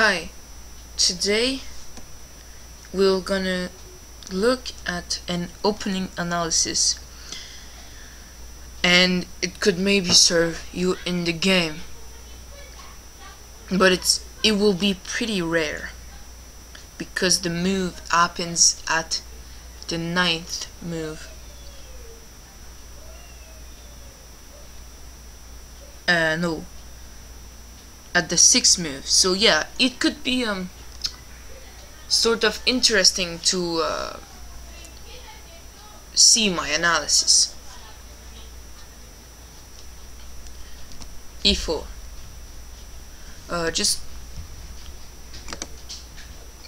Hi, today we're gonna look at an opening analysis, and it could maybe serve you in the game, but it will be pretty rare because the move happens at the ninth move. No, at the sixth move. So yeah, it could be sort of interesting to see my analysis. E4. Just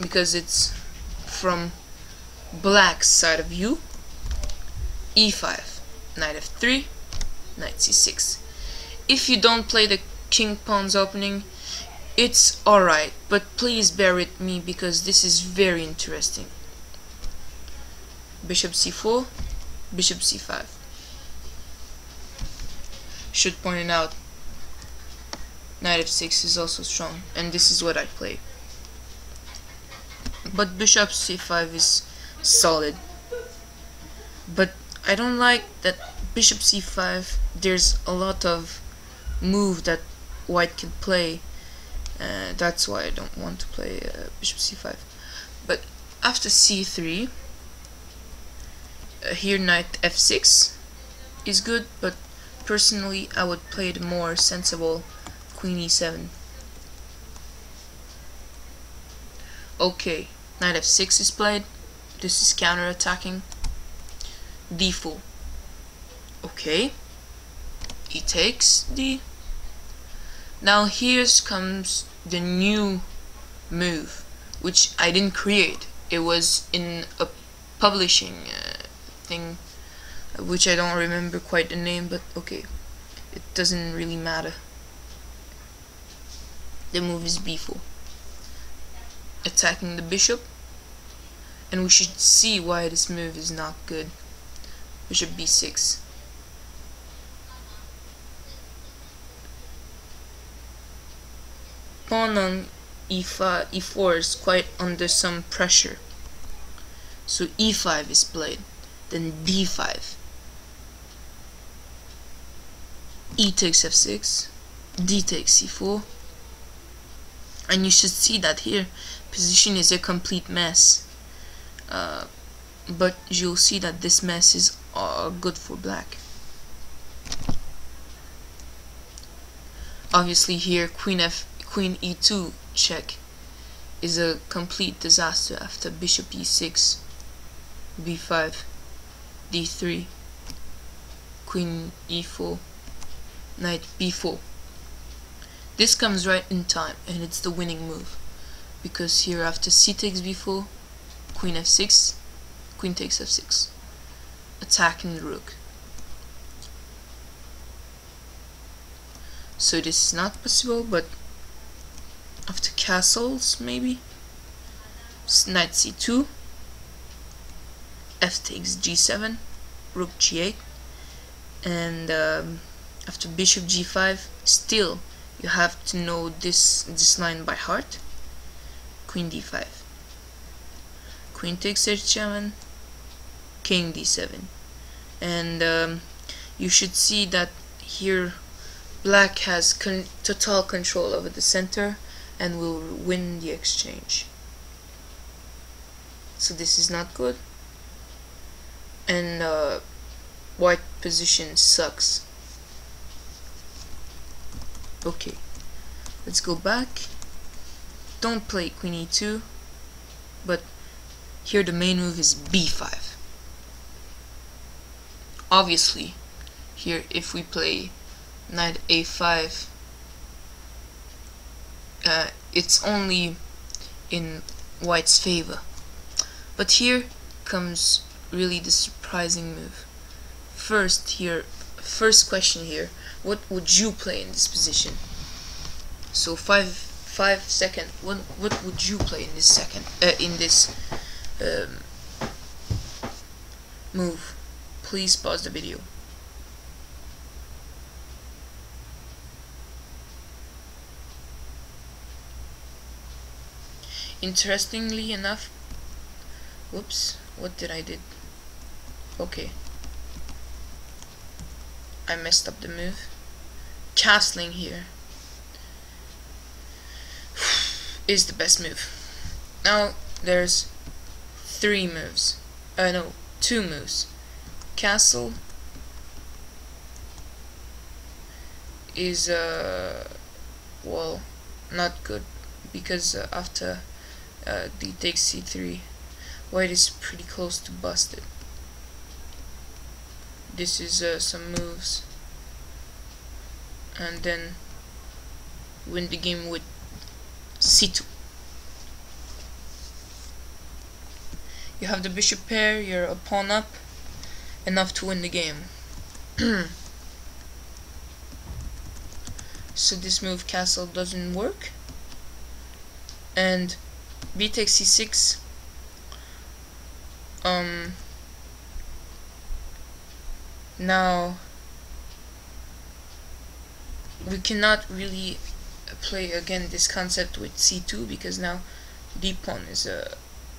because it's from black side of view. E5, knight f3, knight c6. If you don't play the king pawns opening, it's alright, but please bear with me because this is very interesting. Bishop c4, bishop c5. Should point it out, knight f6 is also strong, and this is what I play. But bishop c5 is solid. But I don't like that bishop c5, there's a lot of move that white can play. That's why I don't want to play bishop c5. But after c3, here knight f6 is good, but personally I would play the more sensible queen e7. Okay, knight f6 is played. This is counter-attacking. d4. Okay, he takes d. Now here comes the new move, which I didn't create. It was in a publishing thing, which I don't remember quite the name, but okay, it doesn't really matter. The move is b4, attacking the bishop, and we should see why this move is not good. Bishop b6. Pawn on e4 is quite under some pressure, so e5 is played, then d5. E takes f6, d takes c4, and you should see that here position is a complete mess, but you'll see that this mess is good for black. Obviously here queen e2 check is a complete disaster after bishop e6, b5, d3, queen e4, knight b4. This comes right in time, and it's the winning move, because here after c takes b4, queen f6, queen takes f6, attacking the rook. So this is not possible, but after castles maybe, knight c2, f takes g7, rook g8, and after bishop g5, still you have to know this line by heart. Queen d5, queen takes h7, king d7, and you should see that here black has total control over the center and will win the exchange. So this is not good, and white position sucks. Okay, let's go back. Don't play queen e2, but here the main move is b5. Obviously here if we play knight a5, it's only in white's favor, but here comes really the surprising move. First question here, what would you play in this position? So 5 seconds. What would you play in this move? Please pause the video. Interestingly enough, whoops, what did I did? Okay, I messed up the move. Castling here is the best move. Now there's three moves. No, two moves. Castle is well, not good, because after d takes c3, white is pretty close to busted. This is some moves, and then win the game with c2. You have the bishop pair, you're a pawn up, enough to win the game. So this move castle doesn't work, and b takes c6. Now we cannot really play again this concept with c2, because now d pawn is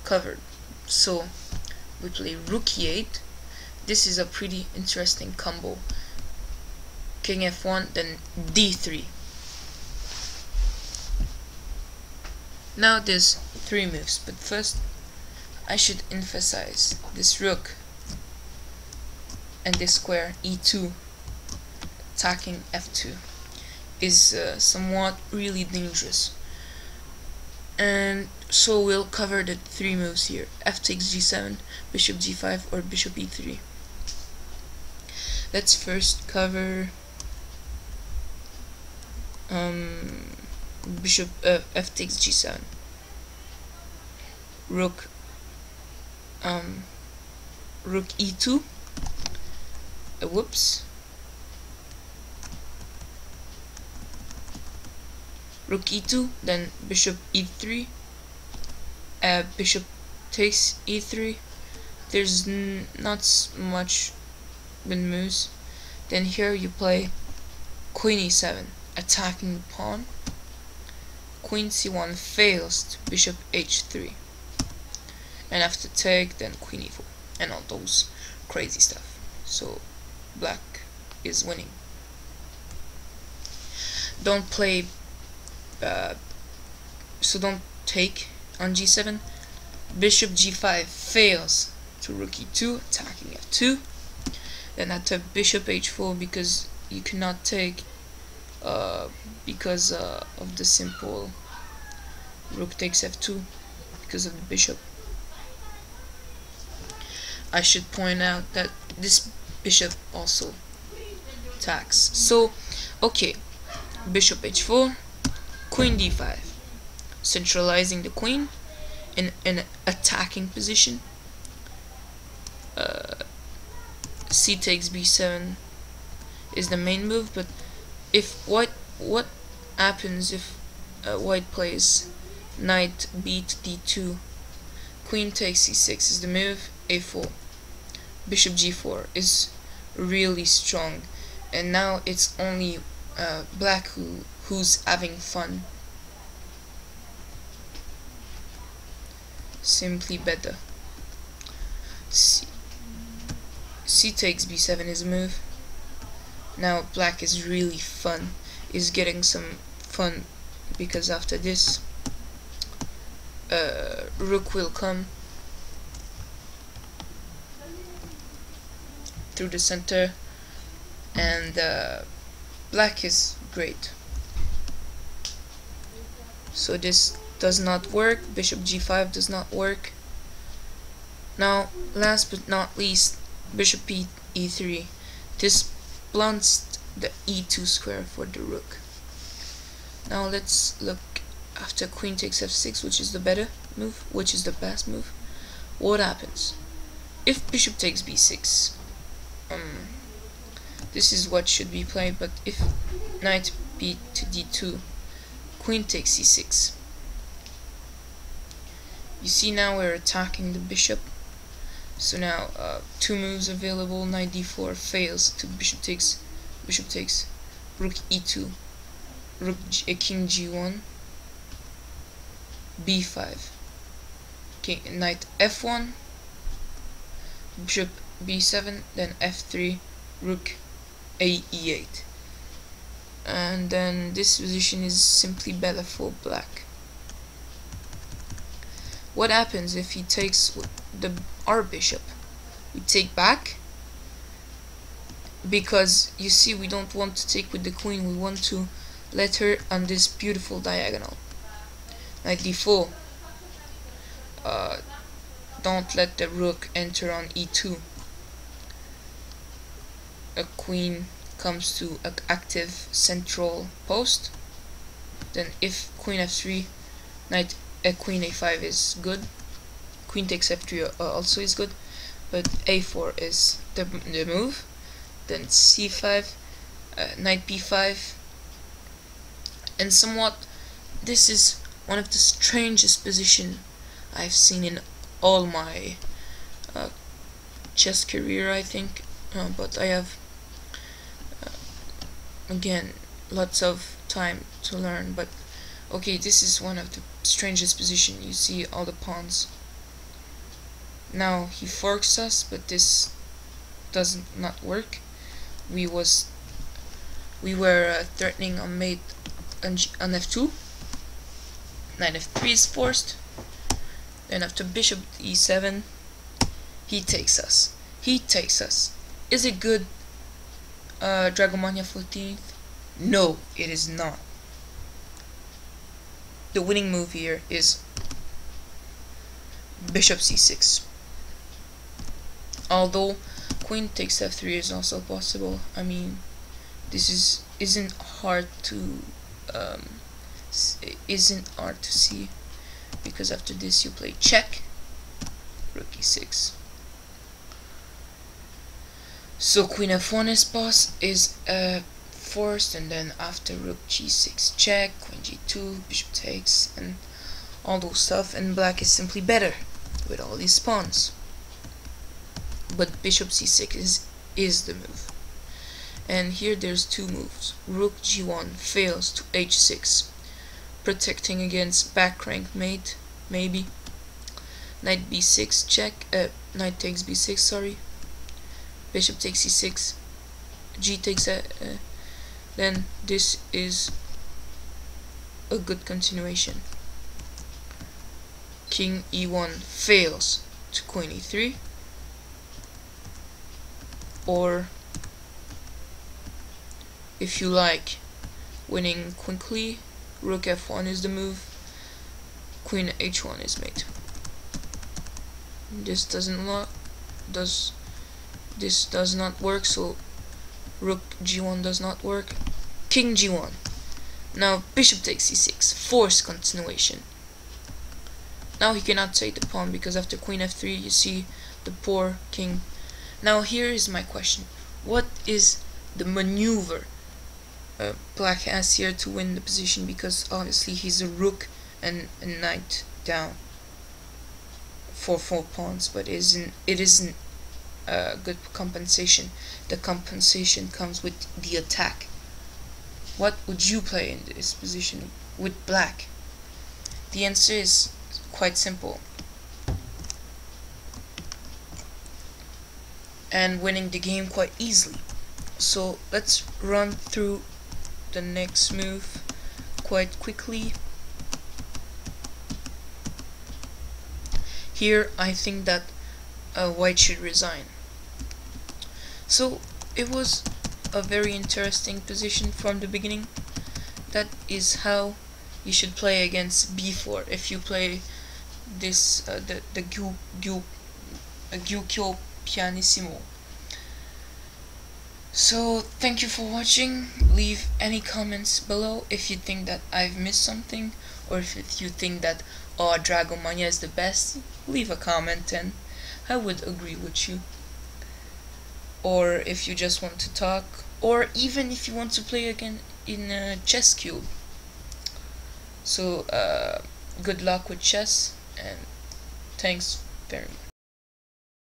covered. So we play rook e8. This is a pretty interesting combo. King f1, then d3. Now there's three moves, but first I should emphasize this rook and this square e2 attacking f2 is somewhat really dangerous. And so we'll cover the three moves here: f takes g7, bishop g5, or bishop e3. Let's first cover bishop f takes g7, rook rook e2, whoops, rook e2, then bishop e3, bishop takes e3. There's not much good moves. Then here you play queen e7, attacking the pawn. Queen c1 fails to bishop h3, and after take, then queen e4, and all those crazy stuff. So black is winning. Don't play so don't take on g7. Bishop g5 fails to rook e2, attacking f2. Then after bishop h4, because you cannot take because of the simple rook takes f2 because of the bishop. I should point out that this bishop also attacks. So okay, bishop h4, queen d5, centralizing the queen in an attacking position. C takes b7 is the main move, but if what happens if white plays knight b to d2, queen takes c6 is the move, a4, bishop g4 is really strong, and now it's only black who's having fun. Simply better. C takes b7 is a move. Now black is really fun, is getting some fun, because after this rook will come through the center, and black is great. So this does not work. Bishop g5 does not work. Now last but not least, bishop e3. This blunts the e2 square for the rook. Now let's look after queen takes f6, which is the better move, which is the best move. What happens if bishop takes b6? This is what should be played, but if knight b to d2, queen takes c6. You see, now we're attacking the bishop. So now two moves available. Knight d4 fails to bishop takes, rook e2, king g1, b5, king, knight f1, bishop b7, then f3, rook a e8, and then this position is simply better for black. What happens if he takes our bishop? We take back, because you see we don't want to take with the queen, we want to let her on this beautiful diagonal. Knight d4, don't let the rook enter on e2. A queen comes to an active central post. Then if queen f3, queen a5 is good. Queen takes f3 also is good, but a4 is the move. Then c5, knight b5, and somewhat this is one of the strangest position I've seen in all my chess career, I think, but I have again lots of time to learn. But okay, this is one of the strangest position. You see all the pawns. Now he forks us, but this does not work. We were threatening on mate on f2. Knight f3 is forced. Then after bishop e7, he takes us. Is it good, Dragomania 14th? No, it is not. The winning move here is bishop c6. Although queen takes f3 is also possible. I mean, this isn't hard to see, because after this you play check, rook e6. So queen f1 is forced, and then after rook g6 check, queen g2, bishop takes, and all those stuff, and black is simply better with all these pawns. But bishop c6 is the move. And here there's two moves. Rook g1 fails to h6, protecting against back rank mate, maybe. Knight b6 check, knight takes b6, sorry. Bishop takes c6, g takes then this is a good continuation. King e1 fails to queen e3, or if you like winning quickly, rook f1 is the move, queen h1 is mate. This does not work, so rook g1 does not work. King g1. Now bishop takes c6, forced continuation. Now he cannot take the pawn, because after queen f3 you see the poor king. Now here is my question: what is the maneuver black has here to win the position? Because obviously he's a rook and a knight down for 4 pawns, but it isn't good compensation. The compensation comes with the attack. What would you play in this position with black? The answer is quite simple, and winning the game quite easily. So let's run through the next move quite quickly. Here I think that white should resign. So it was a very interesting position from the beginning. That is how you should play against b4 if you play this the Gyukyo Pianissimo. So thank you for watching. Leave any comments below if you think that I've missed something, or if you think that Dragomania is the best. Leave a comment and I would agree with you. Or if you just want to talk, or even if you want to play again in Chess Cube. So good luck with chess, and thanks very much.